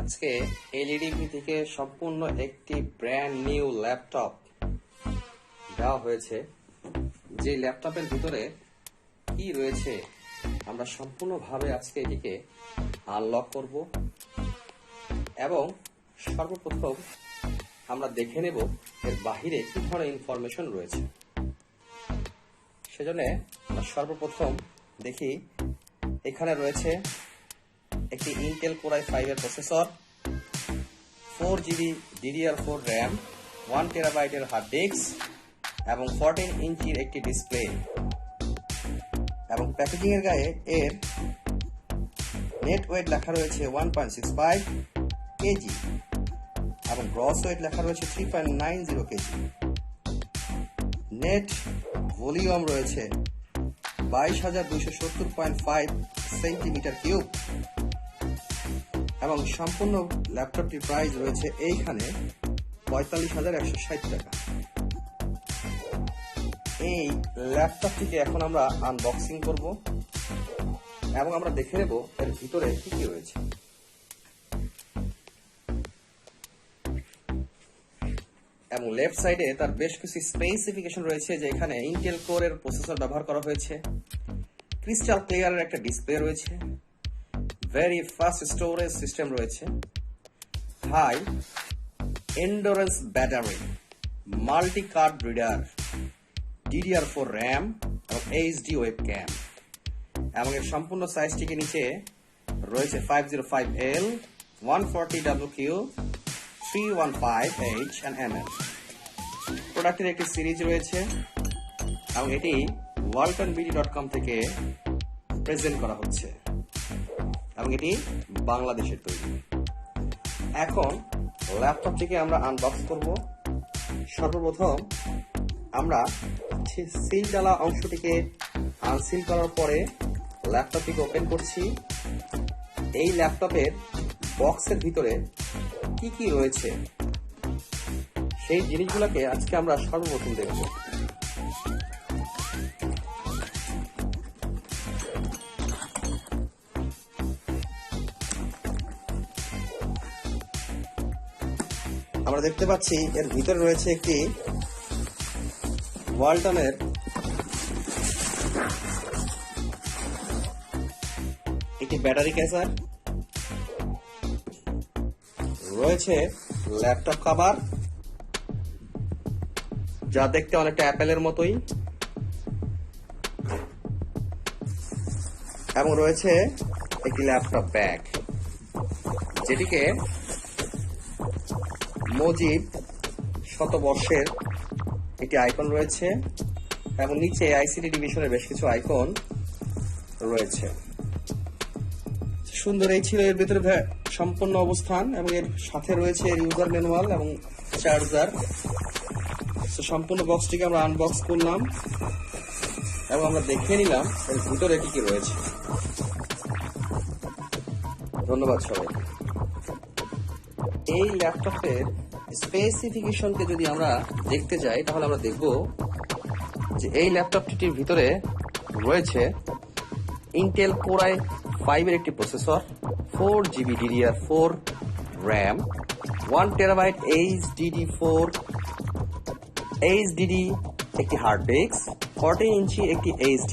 আজকে LEDP থেকে সম্পূর্ণ একটি ব্র্যান্ড নিউ ল্যাপটপ দেওয়া হয়েছে। যে ল্যাপটপের ভিতরে কি রয়েছে আমরা সম্পূর্ণভাবে আজকে এটিকে আনলক করব এবং সর্বপ্রথম আমরা দেখে নেব এর বাহিরে কি ধরনের ইনফরমেশন রয়েছে। সেজন্য আমরা সর্বপ্রথম দেখি এখানে রয়েছে একটি ইন্টেল কোর i5 এর processor, 4GB DDR4 RAM, 1TB এর হার্ড ডিস্ক এবং 14 ইঞ্চির একটি ডিসপ্লে। এবং প্যাকেজিং এর গায়ে এর নেট ওয়েট লেখা রয়েছে 1.65 কেজি এবং গ্রস ওয়েট লেখা রয়েছে 3.90 কেজি। নেট ভলিউম রয়েছে 2270.5 সেন্টিমিটার কিউব এবং সম্পূর্ণ ল্যাপটপটির প্রাইস রয়েছে এইখানে 45,160 টাকা। এই ল্যাপটপটিকে এখন আমরা আনবক্সিং করব এবং আমরা দেখে নেব এর ভিতরে কি কি রয়েছে। এবং লেফট সাইডে তার বেশ কিছু স্পেসিফিকেশন রয়েছে, যে এখানে ইন্টেল কোর এর প্রসেসর ব্যবহার করা হয়েছে, ক্রিস্টাল ক্লিয়ারের একটা ডিসপ্লে রয়েছে, ভেরি ফাস্ট স্টোরেজ সিস্টেম রয়েছে, high endurance battery, multi card reader, DDR4 RAM এবং HD ওয়েব ক্যাম। এবং এর সম্পূর্ণ সাইজটিকে নিচে রয়েছে 505L, 140WQ, 315H and mm। প্রোডাক্টের একটি সিরিজ রয়েছে এবং এটি waltonbd.com থেকে প্রেজেন্ট করা হচ্ছে এবং এটি বাংলাদেশের তৈরি। এখন ল্যাপটপটিকে আমরা আনবক্স করব। সর্বপ্রথম আমরা সিল ডালা অংশটিকে আনসিল করার পরে ল্যাপটপটিকে ওপেন করছি। এই ল্যাপটপের বক্সের ভিতরে কি কি রয়েছে সেই জিনিসগুলোকে আজকে আমরা সর্বপ্রথম দেখব। আমরা দেখতে পাচ্ছি এর ভিতরে রয়েছে একটি ওয়ালটনের একটি ব্যাটারি ক্যাচার রয়েছে, ল্যাপটপ কভার যা দেখতে অনেকটা অ্যাপেলের মতোই, এবং রয়েছে একটি ল্যাপটপ ব্যাগ যেটিকে মজিদ শতবর্ষের একটি আইকন রয়েছে এবং নিচে ICT ডিভিশনের বেশ কিছু আইকন রয়েছে। সুন্দর এই ছিল এর ভিতরে সম্পূর্ণ অবস্থান এবং এর সাথে রয়েছে এর ইউজার ম্যানুয়াল এবং চার্জার। সম্পূর্ণ বক্সটিকে আমরা আনবক্স করলাম এবং আমরা দেখে নিলাম এর ভিতরে কি কি রয়েছে। ধন্যবাদ সবাই। এই ল্যাপটপের স্পেসিফিকেশনকে যদি আমরা দেখতে যাই তাহলে আমরা দেখব যে এই ল্যাপটপটির ভিতরে রয়েছে ইন্টেল কোর i5 এর একটি processor, 4GB DDR4 RAM, 1TB HDD একটি হার্ড ডিস্ক, 14 ইঞ্চি একটি HD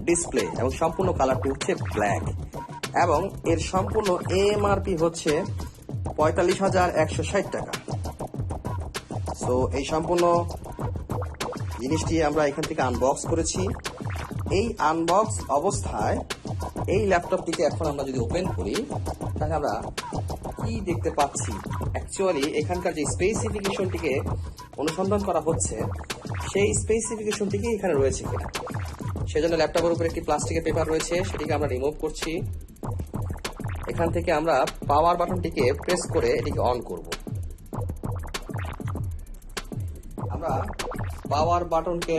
ডিসপ্লে এবং সম্পূর্ণ কালারটি হচ্ছে ব্ল্যাক এবং এর সম্পূর্ণ MRP হচ্ছে 45,160 টাকা। সো এই সম্পূর্ণ জিনিসটি আমরা এখান থেকে আনবক্স করেছি। এই আনবক্স অবস্থায় এই ল্যাপটপটিকে এখন আমরা যদি ওপেন করি তাহলে আমরা কি দেখতে পাচ্ছি। অ্যাকচুয়ালি এখানকার যে স্পেসিফিকেশনটিকে অনুসন্ধান করা হচ্ছে সেই স্পেসিফিকেশনটিকে এখানে রয়েছে কিনা। সেজন্য ল্যাপটপের উপর একটি প্লাস্টিকের পেপার রয়েছে, সেটিকে আমরা রিমুভ করছি। এখান থেকে আমরা পাওয়ার বাটনটিকে প্রেস করে এটিকে অন করব। আমরা পাওয়ার বাটনকে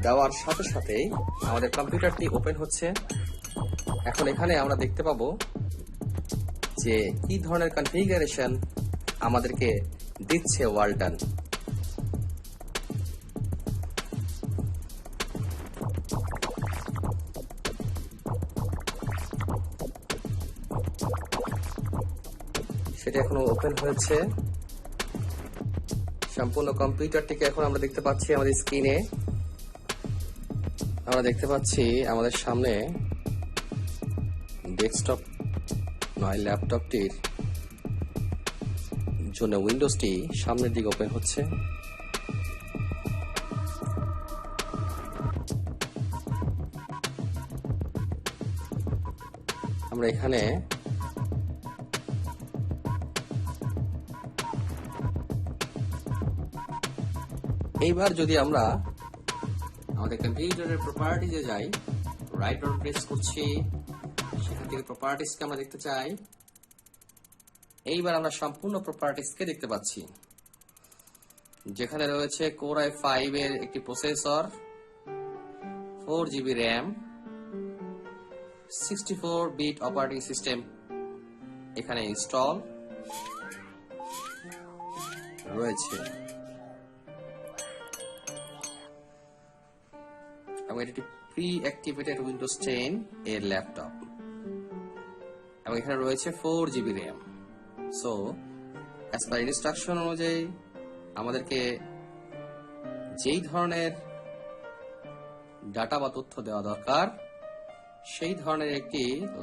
দেওয়ার সাথে সাথেই আমাদের কম্পিউটারটি ওপেন হচ্ছে। এখন এখানে আমরা দেখতে পাবো যে কি ধরনের কনফিগারেশন আমাদেরকে দিচ্ছে ওয়ালটন। সেটা এখনো ওপেন হয়েছে। সম্পূর্ণ কম্পিউটারটিকে এখন আমরা দেখতে পাচ্ছি আমাদের স্ক্রিনে। আমরা দেখতে পাচ্ছি আমাদের সামনে ডেস্কটপ নয় ল্যাপটপটির জন্য উইন্ডোজটি সামনের দিকে ওপেন হচ্ছে। আমরা এখানে এইবার যদি আমরা আমাদের কম্পিউটারের প্রপার্টিজে যাই, রাইট বাটন প্রেস করছি, সেখান থেকে প্রপার্টিজকে আমরা দেখতে চাই। এইবার আমরা সম্পূর্ণ প্রপার্টিজকে দেখতে পাচ্ছি, যেখানে রয়েছে কোর i5 এর একটি প্রসেসর, 4GB র্যাম, 64-বিট অপারেটিং সিস্টেম এখানে ইনস্টল রয়েছে এবং এটি প্রি অ্যাক্টিভেটেড উইন্ডোজ 10 এর ল্যাপটপ এবং এখানে রয়েছে 4GB RAM. So as per instruction অনুযায়ী আমাদেরকে যেই ধরনের ডাটা বা তথ্য দেওয়া দরকার সেই ধরনের একটি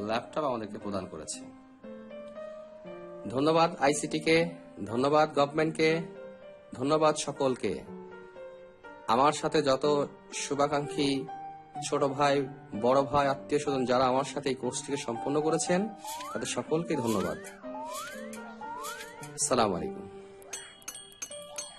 ল্যাপটপ আমাদেরকে প্রদান করেছে। ধন্যবাদ আইসিটি কে, ধন্যবাদ গভর্নমেন্টকে, ধন্যবাদ সকলকে। আমার সাথে যত শুভাকাঙ্ক্ষী ছোট ভাই, বড় ভাই, আত্মীয় স্বজন যারা আমার সাথে এই কোর্সটিকে সম্পন্ন করেছেন তাদের সকলকে ধন্যবাদ। আসসালামু আলাইকুম।